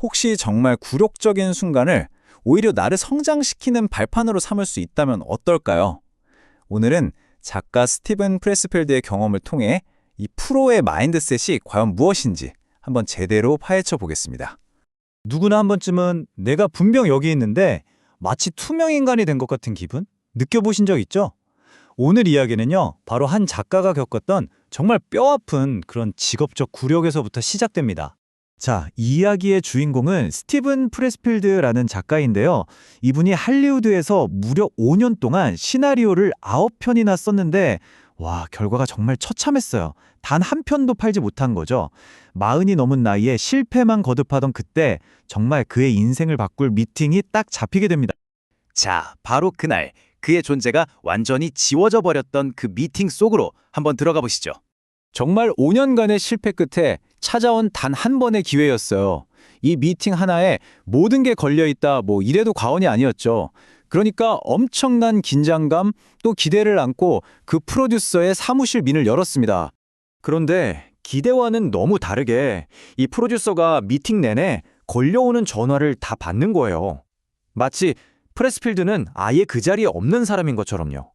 혹시 정말 굴욕적인 순간을 오히려 나를 성장시키는 발판으로 삼을 수 있다면 어떨까요? 오늘은 작가 스티븐 프레스필드의 경험을 통해 이 프로의 마인드셋이 과연 무엇인지 한번 제대로 파헤쳐 보겠습니다. 누구나 한 번쯤은 내가 분명 여기 있는데 마치 투명 인간이 된 것 같은 기분? 느껴보신 적 있죠? 오늘 이야기는요, 바로 한 작가가 겪었던 정말 뼈아픈 그런 직업적 굴욕에서부터 시작됩니다. 자, 이 이야기의 주인공은 스티븐 프레스필드라는 작가인데요. 이분이 할리우드에서 무려 5년 동안 시나리오를 9편이나 썼는데 와, 결과가 정말 처참했어요. 단 한 편도 팔지 못한 거죠. 40이 넘은 나이에 실패만 거듭하던 그때 정말 그의 인생을 바꿀 미팅이 딱 잡히게 됩니다. 자, 바로 그날 그의 존재가 완전히 지워져 버렸던 그 미팅 속으로 한번 들어가 보시죠. 정말 5년간의 실패 끝에 찾아온 단 한 번의 기회였어요. 이 미팅 하나에 모든 게 걸려있다, 이래도 과언이 아니었죠. 그러니까 엄청난 긴장감 또 기대를 안고 그 프로듀서의 사무실 문을 열었습니다. 그런데 기대와는 너무 다르게 이 프로듀서가 미팅 내내 걸려오는 전화를 다 받는 거예요. 마치 프레스필드는 아예 그 자리에 없는 사람인 것처럼요.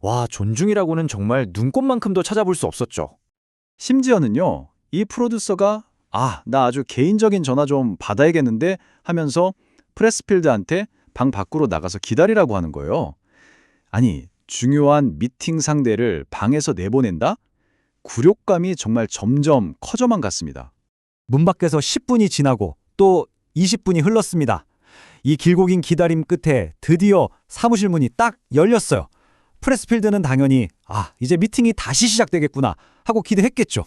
와, 존중이라고는 정말 눈꼽만큼도 찾아볼 수 없었죠. 심지어는요, 이 프로듀서가 나 아주 개인적인 전화 좀 받아야겠는데 하면서 프레스필드한테 방 밖으로 나가서 기다리라고 하는 거예요. 아니, 중요한 미팅 상대를 방에서 내보낸다? 굴욕감이 정말 점점 커져만 갔습니다. 문 밖에서 10분이 지나고 또 20분이 흘렀습니다. 이 길고 긴 기다림 끝에 드디어 사무실 문이 딱 열렸어요. 프레스필드는 당연히 이제 미팅이 다시 시작되겠구나 하고 기대했겠죠.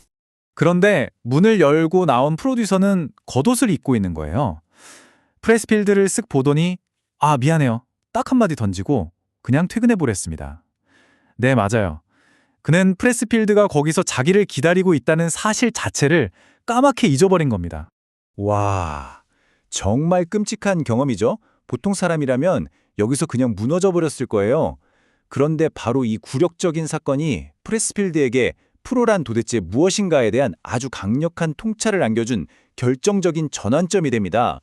그런데 문을 열고 나온 프로듀서는 겉옷을 입고 있는 거예요. 프레스필드를 쓱 보더니 미안해요. 딱 한마디 던지고 그냥 퇴근해보랬습니다. 네, 맞아요. 그는 프레스필드가 거기서 자기를 기다리고 있다는 사실 자체를 까맣게 잊어버린 겁니다. 와, 정말 끔찍한 경험이죠? 보통 사람이라면 여기서 그냥 무너져 버렸을 거예요. 그런데 바로 이 굴욕적인 사건이 프레스필드에게 프로란 도대체 무엇인가에 대한 아주 강력한 통찰을 안겨준 결정적인 전환점이 됩니다.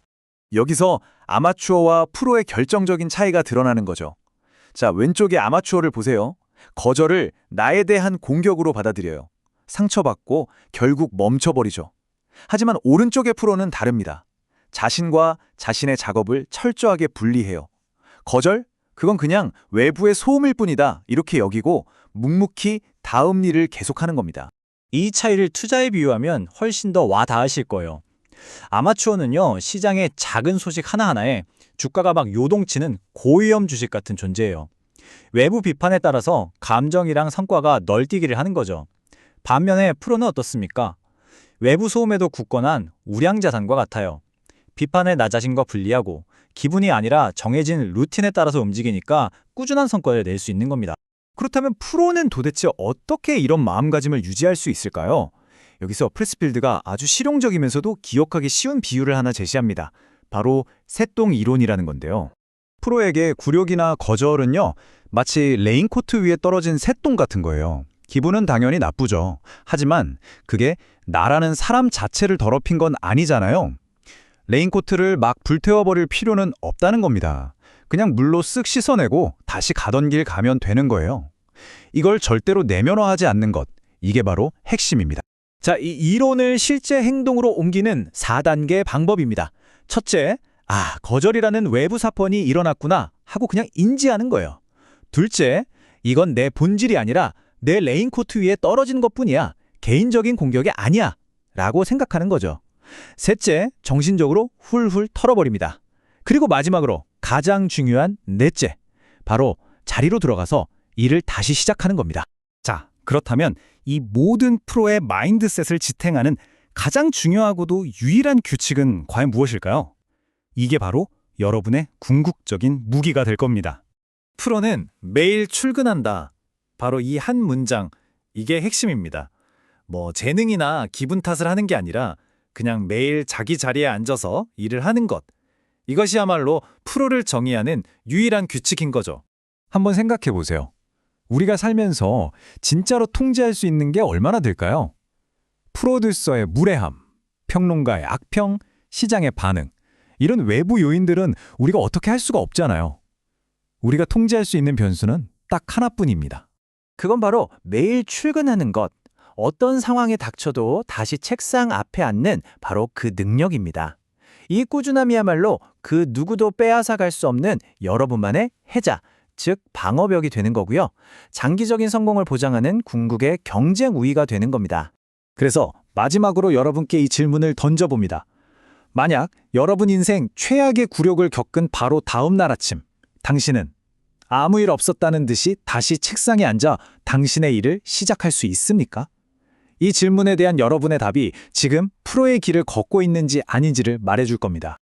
여기서 아마추어와 프로의 결정적인 차이가 드러나는 거죠. 자, 왼쪽의 아마추어를 보세요. 거절을 나에 대한 공격으로 받아들여요. 상처받고 결국 멈춰버리죠. 하지만 오른쪽의 프로는 다릅니다. 자신과 자신의 작업을 철저하게 분리해요. 거절? 그건 그냥 외부의 소음일 뿐이다. 이렇게 여기고 묵묵히 다음 일을 계속하는 겁니다. 이 차이를 투자에 비유하면 훨씬 더 와닿으실 거예요. 아마추어는요, 시장의 작은 소식 하나하나에 주가가 막 요동치는 고위험 주식 같은 존재예요. 외부 비판에 따라서 감정이랑 성과가 널뛰기를 하는 거죠. 반면에 프로는 어떻습니까? 외부 소음에도 굳건한 우량자산과 같아요. 비판에 나 자신과 분리하고 기분이 아니라 정해진 루틴에 따라서 움직이니까 꾸준한 성과를 낼 수 있는 겁니다. 그렇다면 프로는 도대체 어떻게 이런 마음가짐을 유지할 수 있을까요? 여기서 프레스필드가 아주 실용적이면서도 기억하기 쉬운 비유를 하나 제시합니다. 바로 새똥 이론이라는 건데요. 프로에게 굴욕이나 거절은요, 마치 레인코트 위에 떨어진 새똥 같은 거예요. 기분은 당연히 나쁘죠. 하지만 그게 나라는 사람 자체를 더럽힌 건 아니잖아요. 레인코트를 막 불태워버릴 필요는 없다는 겁니다. 그냥 물로 쓱 씻어내고 다시 가던 길 가면 되는 거예요. 이걸 절대로 내면화하지 않는 것, 이게 바로 핵심입니다. 자, 이 이론을 실제 행동으로 옮기는 4단계 방법입니다. 첫째, 거절이라는 외부 사건이 일어났구나 하고 그냥 인지하는 거예요. 둘째, 이건 내 본질이 아니라 내 레인코트 위에 떨어진 것뿐이야. 개인적인 공격이 아니야. 라고 생각하는 거죠. 셋째, 정신적으로 훌훌 털어버립니다. 그리고 마지막으로 가장 중요한 넷째, 바로 자리로 들어가서 일을 다시 시작하는 겁니다. 자, 그렇다면 이 모든 프로의 마인드셋을 지탱하는 가장 중요하고도 유일한 규칙은 과연 무엇일까요? 이게 바로 여러분의 궁극적인 무기가 될 겁니다. 프로는 매일 출근한다. 바로 이 한 문장, 이게 핵심입니다. 재능이나 기분 탓을 하는 게 아니라 그냥 매일 자기 자리에 앉아서 일을 하는 것. 이것이야말로 프로를 정의하는 유일한 규칙인 거죠. 한번 생각해 보세요. 우리가 살면서 진짜로 통제할 수 있는 게 얼마나 될까요? 프로듀서의 무례함, 평론가의 악평, 시장의 반응, 이런 외부 요인들은 우리가 어떻게 할 수가 없잖아요. 우리가 통제할 수 있는 변수는 딱 하나뿐입니다. 그건 바로 매일 출근하는 것. 어떤 상황에 닥쳐도 다시 책상 앞에 앉는 바로 그 능력입니다. 이 꾸준함이야말로 그 누구도 빼앗아 갈 수 없는 여러분만의 해자, 즉 방어벽이 되는 거고요. 장기적인 성공을 보장하는 궁극의 경쟁 우위가 되는 겁니다. 그래서 마지막으로 여러분께 이 질문을 던져봅니다. 만약 여러분 인생 최악의 굴욕을 겪은 바로 다음 날 아침, 당신은 아무 일 없었다는 듯이 다시 책상에 앉아 당신의 일을 시작할 수 있습니까? 이 질문에 대한 여러분의 답이 지금 프로의 길을 걷고 있는지 아닌지를 말해줄 겁니다.